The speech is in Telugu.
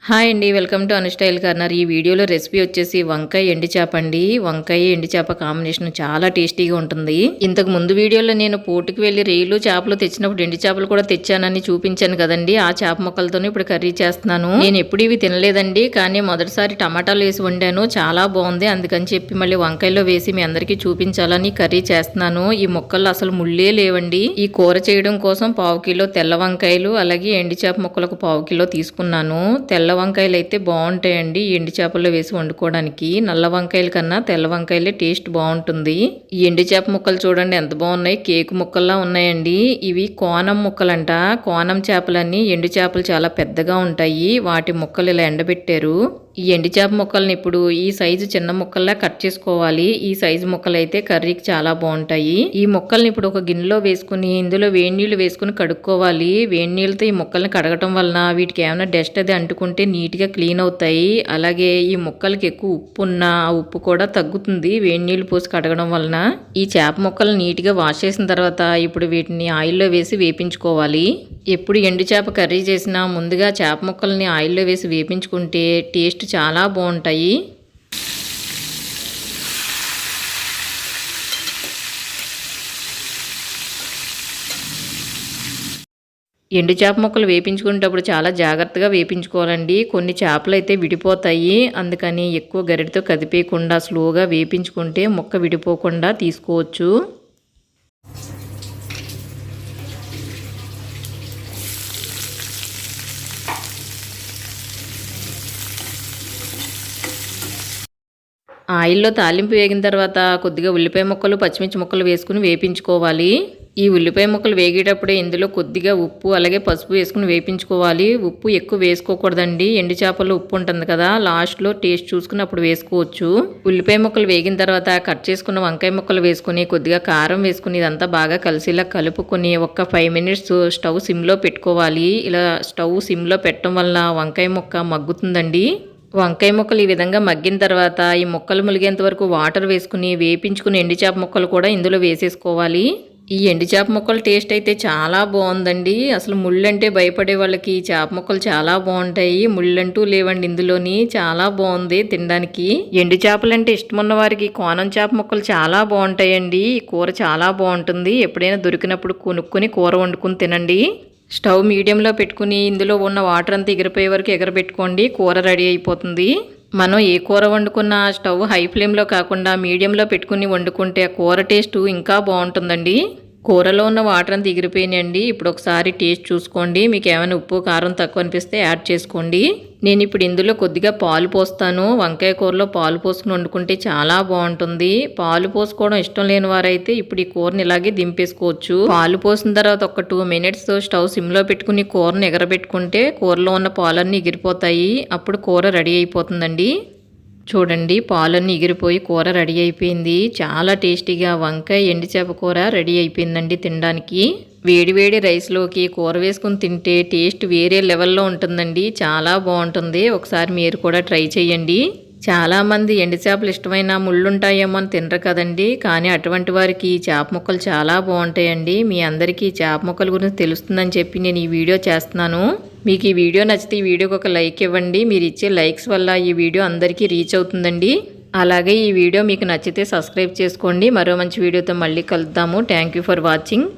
హాయ్ అండి, వెల్కమ్ టు అనుస్టైల్ కార్నర్. ఈ వీడియోలో రెసిపీ వచ్చేసి వంకాయ ఎండి చేప అండి. వంకాయ ఎండి చేప కాంబినేషన్ చాలా టేస్టీగా ఉంటుంది. ఇంతకు ముందు వీడియోలో నేను పోటుకు వెళ్ళి రేలు చేపలు తెచ్చినప్పుడు ఎండి చేపలు కూడా తెచ్చానని చూపించాను కదండి. ఆ చేప ముక్కలతోనే ఇప్పుడు కర్రీ చేస్తున్నాను. నేను ఎప్పుడు ఇవి తినలేదండి, కానీ మొదటిసారి టమాటాలు వేసి వండాను, చాలా బాగుంది. అందుకని చెప్పి మళ్ళీ వంకాయలో వేసి మీ అందరికీ చూపించాలని కర్రీ చేస్తున్నాను. ఈ ముక్కలు అసలు ముళ్ళే లేవండి. ఈ కూర చేయడం కోసం 1/2 కిలో తెల్ల వంకాయలు, అలాగే ఎండి చేప ముక్కలకు 1/2 కిలో తీసుకున్నాను. తెల్ల వంకాయలు అయితే బాగుంటాయండి ఎండి చేపల్లో వేసి వండుకోవడానికి. నల్ల వంకాయల కన్నా తెల్ల వంకాయలే టేస్ట్ బాగుంటుంది. ఈ ఎండి చేప ముక్కలు చూడండి ఎంత బాగున్నాయి, కేకు ముక్కల్లా ఉన్నాయండి. ఇవి కోనం ముక్కలంట. కోనం చేపలన్నీ ఎండు చేపలు చాలా పెద్దగా ఉంటాయి, వాటి ముక్కలు ఇలా ఎండబెట్టారు. ఈ ఎండి చేప ముక్కల్ని ఇప్పుడు ఈ సైజు చిన్న ముక్కల్లా కట్ చేసుకోవాలి. ఈ సైజు ముక్కలు అయితే కర్రీకి చాలా బాగుంటాయి. ఈ ముక్కల్ని ఇప్పుడు ఒక గిన్నెలో వేసుకుని ఇందులో వేడి నీళ్లు వేసుకుని కడుక్కోవాలి. వేడి నీళ్ళతో ఈ ముక్కల్ని కడగటం వలన వీటికి ఏమైనా డస్ట్ అది అంటుకుంటే నీట్గా క్లీన్ అవుతాయి. అలాగే ఈ ముక్కలకి ఎక్కువ ఉప్పు ఉన్నా ఆ ఉప్పు కూడా తగ్గుతుంది వేడి నీళ్ళు పోసి కడగడం వలన. ఈ చేప ముక్కలు నీట్గా వాష్ చేసిన తర్వాత ఇప్పుడు వీటిని ఆయిల్లో వేసి వేపించుకోవాలి. ఎప్పుడు ఎండు చేప కర్రీ చేసినా ముందుగా చేప ముక్కల్ని ఆయిల్లో వేసి వేపించుకుంటే టేస్ట్ చాలా బాగుంటాయి. ఎండు చేప ముక్కలు వేపించుకునేటప్పుడు చాలా జాగ్రత్తగా వేపించుకోవాలండి. కొన్ని చేపలు అయితే విడిపోతాయి, అందుకని ఎక్కువ గరిటతో కదిపేయకుండా స్లోగా వేపించుకుంటే ముక్క విడిపోకుండా తీసుకోవచ్చు. ఆయిల్లో తాలింపు వేగిన తర్వాత కొద్దిగా ఉల్లిపాయ ముక్కలు, పచ్చిమిర్చి ముక్కలు వేసుకుని వేపించుకోవాలి. ఈ ఉల్లిపాయ ముక్కలు వేగేటప్పుడే ఇందులో కొద్దిగా ఉప్పు అలాగే పసుపు వేసుకుని వేపించుకోవాలి. ఉప్పు ఎక్కువ వేసుకోకూడదండి, ఎండు చేపల్లో ఉప్పు ఉంటుంది కదా, లాస్ట్లో టేస్ట్ చూసుకుని అప్పుడు వేసుకోవచ్చు. ఉల్లిపాయ ముక్కలు వేగిన తర్వాత కట్ చేసుకున్న వంకాయ ముక్కలు వేసుకుని కొద్దిగా కారం వేసుకుని ఇదంతా బాగా కలిసిలా కలుపుకొని ఒక 5 మినిట్స్ స్టవ్ సిమ్లో పెట్టుకోవాలి. ఇలా స్టవ్ సిమ్లో పెట్టడం వల్ల వంకాయ ముక్క మగ్గుతుందండి. వంకాయ ముక్కలు ఈ విధంగా మగ్గిన తర్వాత ఈ ముక్కలు ములిగేంత వరకు వాటర్ వేసుకుని వేపించుకుని ఎండు చేప ముక్కలు కూడా ఇందులో వేసేసుకోవాలి. ఈ ఎండు చేప ముక్కల టేస్ట్ అయితే చాలా బాగుందండి. అసలు ముళ్ళంటే భయపడే వాళ్ళకి ఈ చేప ముక్కలు చాలా బాగుంటాయి. ముళ్ళంటూ లేవండి ఇందులోని, చాలా బాగుంది తినడానికి. ఎండు చేపలంటే ఇష్టం ఉన్న వారికి కోనం చేప ముక్కలు చాలా బాగుంటాయండి. ఈ కూర చాలా బాగుంటుంది. ఎప్పుడైనా దొరికినప్పుడు కొనుక్కొని కూర వండుకుని తినండి. స్టవ్ మీడియంలో పెట్టుకుని ఇందులో ఉన్న వాటర్ అంతా ఎగిరిపోయే వరకు ఎగరబెట్టుకోండి, కూర రెడీ అయిపోతుంది. మనం ఏ కూర వండుకున్నా స్టవ్ హై ఫ్లేమ్లో కాకుండా మీడియంలో పెట్టుకుని వండుకుంటే ఆ కూర టేస్ట్ ఇంకా బాగుంటుందండి. కూరలో ఉన్న వాటర్ అంతా ఎగిరిపోయినాయండి. ఇప్పుడు ఒకసారి టేస్ట్ చూసుకోండి, మీకు ఏమైనా ఉప్పు కారం తక్కువ అనిపిస్తే యాడ్ చేసుకోండి. నేను ఇప్పుడు ఇందులో కొద్దిగా పాలు పోస్తాను. వంకాయ కూరలో పాలు పోసుకుని వండుకుంటే చాలా బాగుంటుంది. పాలు పోసుకోవడం ఇష్టం లేని వారైతే ఇప్పుడు ఈ కూరని ఇలాగే దింపేసుకోవచ్చు. పాలు పోసిన తర్వాత ఒక 2 మినిట్స్ స్టవ్ సిమ్లో పెట్టుకుని కూరని ఎగరబెట్టుకుంటే కూరలో ఉన్న పాలన్నీ ఎగిరిపోతాయి. అప్పుడు కూర రెడీ అయిపోతుందండి. చూడండి, పాలన్నీ ఎగిరిపోయి కూర రెడీ అయిపోయింది. చాలా టేస్టీగా వంకాయ ఎండి చేప కూర రెడీ అయిపోయిందండి తినడానికి. వేడివేడి రైస్లోకి కూర వేసుకుని తింటే టేస్ట్ వేరే లెవెల్లో ఉంటుందండి, చాలా బాగుంటుంది. ఒకసారి మీరు కూడా ట్రై చేయండి. చాలామంది ఎండు చేపలు ఇష్టమైన ముళ్ళుంటాయేమో అని తినరు కదండి, కానీ అటువంటి వారికి చేప ముక్కలు చాలా బాగుంటాయండి. మీ అందరికీ చేప ముక్కల గురించి తెలుస్తుందని చెప్పి నేను ఈ వీడియో చేస్తున్నాను. మీకు ఈ వీడియో నచ్చితే ఈ వీడియోకి ఒక లైక్ ఇవ్వండి. మీరు ఇచ్చే లైక్స్ వల్ల ఈ వీడియో అందరికీ రీచ్ అవుతుందండి. అలాగే ఈ వీడియో మీకు నచ్చితే సబ్స్క్రైబ్ చేసుకోండి. మరో మంచి వీడియోతో మళ్ళీ కలుద్దాము. Thank you for watching.